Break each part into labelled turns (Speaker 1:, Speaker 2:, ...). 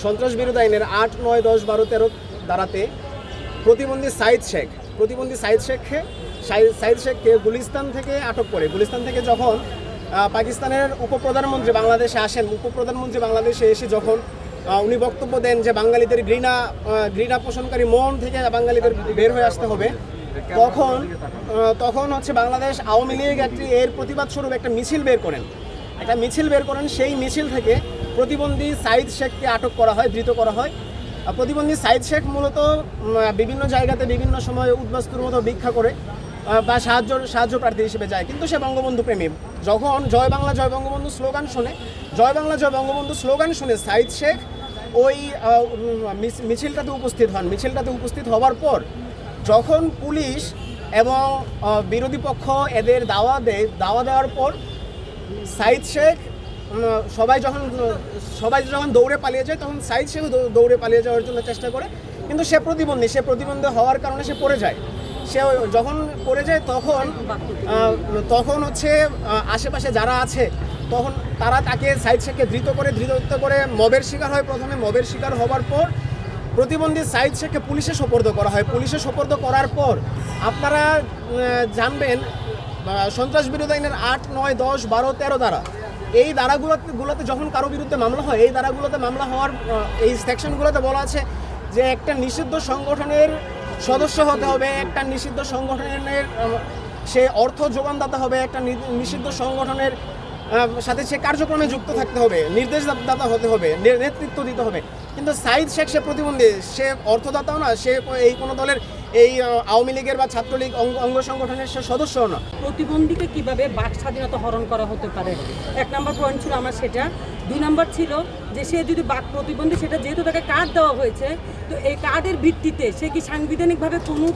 Speaker 1: সন্ত্রাস বিরোধী আইনের 8, 9, 10, 12, 13 ধারাতে প্রতিবন্ধী সাইদ শেখকে গুলিস্তান থেকে আটক করে। গুলিস্তান থেকে যখন পাকিস্তানের উপপ্রধানমন্ত্রী বাংলাদেশে আসেন, উপপ্রধানমন্ত্রী বাংলাদেশে এসে যখন উনি বক্তব্য দেন যে বাঙালিদের ঘৃণা পোষণকারী মন থেকে বাঙালিদের বের হয়ে আসতে হবে, তখন হচ্ছে বাংলাদেশ আওয়ামী লীগ এর প্রতিবাদ স্বরূপ একটা মিছিল বের করেন। সেই মিছিল থেকে প্রতিবন্ধী সাইদ শেখকে আটক করা হয়, ধৃত করা হয়। প্রতিবন্ধী সাইদ শেখ মূলত বিভিন্ন জায়গাতে বিভিন্ন সময় উদ্বাস্তুর মতো ভিক্ষা করে বা সাহায্য প্রার্থী হিসেবে যায়, কিন্তু সে বঙ্গবন্ধু প্রেমী। যখন জয় বাংলা জয় বঙ্গবন্ধু স্লোগান শুনে সাইদ শেখ ওই মিছিলটাতে উপস্থিত হওয়ার পর যখন পুলিশ এবং বিরোধী পক্ষ এদের দাওয়া দেওয়ার পর সাইদ শেখ সবাই যখন দৌড়ে পালিয়ে যায়, তখন সাইদ শেখ দৌড়ে পালিয়ে যাওয়ার জন্য চেষ্টা করে, কিন্তু সে প্রতিবন্ধী হওয়ার কারণে সে পড়ে যায়। যখন পড়ে যায় তখন হচ্ছে আশেপাশে যারা আছে তখন তারা তাকে সাইদ শেখকে ধৃত করে মবের শিকার হয়। প্রথমে মবের শিকার হওয়ার পর প্রতিবন্ধী সাইদ শেখকে পুলিশে সোপর্দ করা হয়। পুলিশে সোপর্দ করার পর আপনারা জানবেন সন্ত্রাস বিরোধী আইনের 8, 9, 10, 12, 13 ধারা, এই ধারাগুলোতে যখন কারো বিরুদ্ধে মামলা হয়, এই ধারাগুলোতে মামলা হওয়ার এই সেকশনগুলোতে বলা আছে যে একটা নিষিদ্ধ সংগঠনের সদস্য হতে হবে, একটা নিষিদ্ধ সংগঠনের সে অর্থ যোগানদাতা হবে, একটা নিষিদ্ধ সংগঠনের সাথে সে কার্যক্রমে যুক্ত থাকতে হবে, নির্দেশদাতা হতে হবে, নেতৃত্ব দিতে হবে। কিন্তু সাইদ শেখ সে প্রতিবন্ধী, সে অর্থদাতাও না, সে এই কোনো দলের এই আওয়ামী লীগের বা ছাত্রলীগ অঙ্গ সংগঠনের সে সদস্যও না।
Speaker 2: প্রতিবন্ধীকে কিভাবে বাক স্বাধীনতা হরণ করা হতে পারে, 1 নম্বর পয়েন্ট ছিল আমার সেটা। 2 নম্বর ছিল যে সে যদি বাক প্রতিবন্ধী, সেটা যেহেতু তাকে কার্ড দেওয়া হয়েছে, তো এই কার্ডের ভিত্তিতে সে কি সাংবিধানিকভাবে কোনো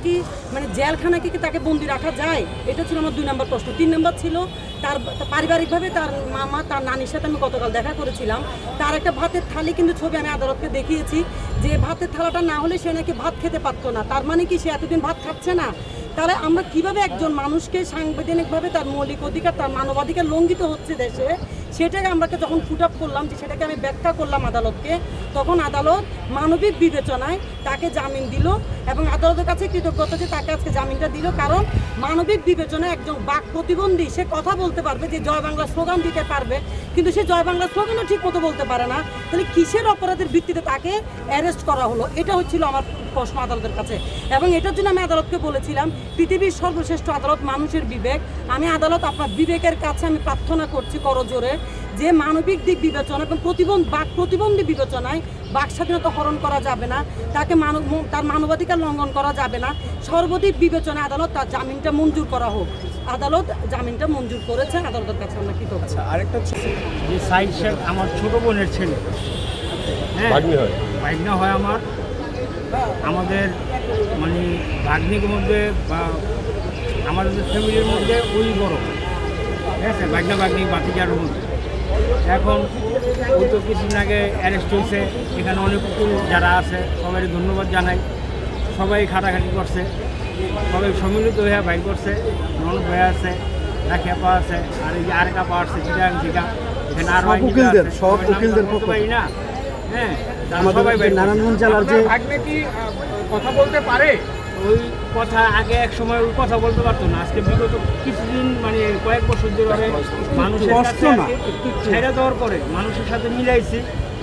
Speaker 2: জেলখানা কি তাকে বন্দি রাখা যায়, এটা ছিল আমার 2 নম্বর প্রশ্ন। 3 নম্বর ছিল তার পারিবারিকভাবে তার মামা তার নানির সাথে আমি গতকাল দেখা করেছিলাম, তার একটা ভাতের থালি কিন্তু ছবি আমি আদালতকে দেখিয়েছি, যে ভাতের থালাটা না হলে সে নাকি ভাত খেতে পারতো না। তার মানে কি সে এতদিন ভাত খাচ্ছে না? তাহলে আমরা কিভাবে একজন মানুষকে সাংবিধানিকভাবে তার মৌলিক অধিকার, তার মানবাধিকার লঙ্ঘিত হচ্ছে দেশে, সেটাকে আমরা যখন ফুট আপ করলাম, যে সেটাকে আমি ব্যাখ্যা করলাম আদালতকে, তখন আদালত মানবিক বিবেচনায় তাকে জামিন দিল এবং আদালতের কাছে কৃতজ্ঞতা যে তাকে আজকে জামিনটা দিল। কারণ মানবিক বিবেচনায় একজন বাক প্রতিবন্ধী সে কথা বলতে পারবে, যে জয় বাংলা স্লোগান দিতে পারবে, কিন্তু সে জয় বাংলা স্লোগানও ঠিক মতো বলতে পারে না। তাহলে কিসের অপরাধের ভিত্তিতে তাকে অ্যারেস্ট করা হলো, এটা হচ্ছিল আমার প্রশ্ন আদালতের কাছে। এবং এটার জন্য আমি আদালতকে বলেছিলাম, পৃথিবীর সর্বশ্রেষ্ঠ আদালত মানুষের বিবেক। আমি আদালত আপনার বিবেকের কাছে আমি প্রার্থনা করছি করজোরে, যে মানবিক দিক বিবেচনা এবং প্রতিবন্ধী বিবেচনায় বাক স্বাধীনতা হরণ করা যাবে না, তাকে তার মানবাধিকার লঙ্ঘন করা যাবে না। সর্বদিক বিবেচনায় আদালত তার জামিনটা মঞ্জুর করা হোক। আদালত জামিনটা মঞ্জুর করেছে, আদালতের কাছে আমরা কৃতজ্ঞ।
Speaker 1: আরেকটা
Speaker 3: যে সাইদ শেখ আমার ছোট বোনের ছেলে, হ্যাঁ ভাগ্নে হয় আমাদের মানে ভাগ্নির মধ্যে বা আমাদের ফ্যামিলির মধ্যে ওই বড়, ঠিক আছে, ভাগ্নি বাতিজার মধ্যে। এখন ওই তো কিছুদিন আগে অ্যারেস্ট হয়েছে, এখানে অনেক যারা আছে সবাই ধন্যবাদ জানাই, সবাই খাটাখাটি করছে, সবাই সম্মিলিত হয়ে বাইর করছে। ননদ ভাই আছে, রাখি আপা আছে, আর এই যে আরেক আপা আসছে চিটাং থেকে, এখানে আরো
Speaker 4: সব উকিলদের
Speaker 3: পারি না, হ্যাঁ
Speaker 4: সবাই নারায়ণগঞ্জ জেলার যে
Speaker 3: ভাগ্নে কি কথা বলতে পারে, ওই কথা আগে এক সময় ওই কথা বলতে পারতো না। আজকে বিগত কিছুদিন মানে কয়েক বছর ধরে মানুষের কাছে ছেড়ে দেওয়ার পরে মানুষের সাথে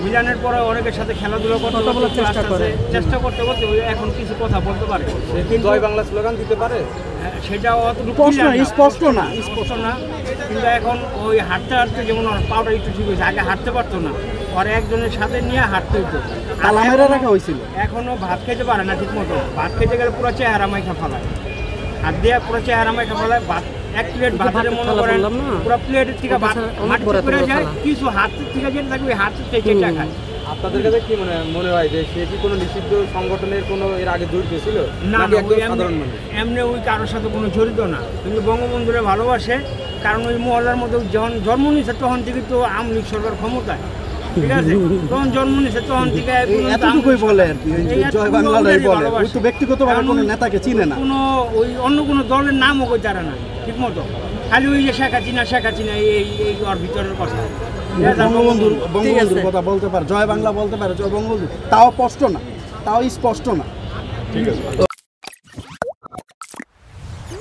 Speaker 3: মিলানোর পরে অনেকের সাথে খেলাধুলা করতে চেষ্টা করতে এখন কিছু কথা বলতে পারে।
Speaker 4: জয় বাংলা স্লোগান দিতে পারে,
Speaker 3: সেটা অতটুকু স্পষ্ট না, কিন্তু এখন ওই হাঁটতে যেমন পাউডার একটু ঠিক হয়েছে, আগে হাঁটতে পারতো না, পরে একজনের সাথে নিয়ে হাঁটতে হতো,
Speaker 4: তালামেরা রাখা হয়েছিল।
Speaker 3: এখনো ভাত খেতে পারে না ঠিক মতো, ভাত খেতে গেলে পুরো চেহারা মাইখা ফেলায়, হাত দিয়ে পুরো চেহারা মাইখা ফেলায়। ভাত এক প্লেট ভাতের মনে করেন পুরো প্লেটের থেকে ভাত মাটি করে যায়, কিছু হাতের থেকে যেটা থাকবে হাতের থেকে চা খায়।
Speaker 4: আপনাদের কাছে কি মনে হয় যে সে কি কোনো নিষিদ্ধ সংগঠনের কোনো এর আগে জড়িত ছিল?
Speaker 3: না, এমনি ওই কারোর সাথে কোনো জড়িত না, কিন্তু বঙ্গবন্ধুরে ভালোবাসে। কারণ ওই মহল্লার মধ্যে যখন জন্ম নিয়েছে তখন থেকে তো আওয়ামী লীগ সরকার ক্ষমতায়, ঠিক আছে, তখন জন্ম নিয়েছে তখন থেকে
Speaker 4: এতটুকুই বলে আর কি, জয় বাংলাটাই বলে, ওই তো ব্যক্তিগতভাবে কোনো নেতাকে চিনে না,
Speaker 3: কোনো ওই অন্য কোনো দলের নামও কই তারা না ঠিক মতো, খালি ওই যে শেখ হাসিনা এই ওর ভিতরের কথা।
Speaker 4: বঙ্গবন্ধুর কথা বলতে পারে, জয় বাংলা বলতে পারে, জয় বঙ্গবন্ধু, তাও স্পষ্ট না, তাও স্পষ্ট না।
Speaker 5: ঠিক আছে।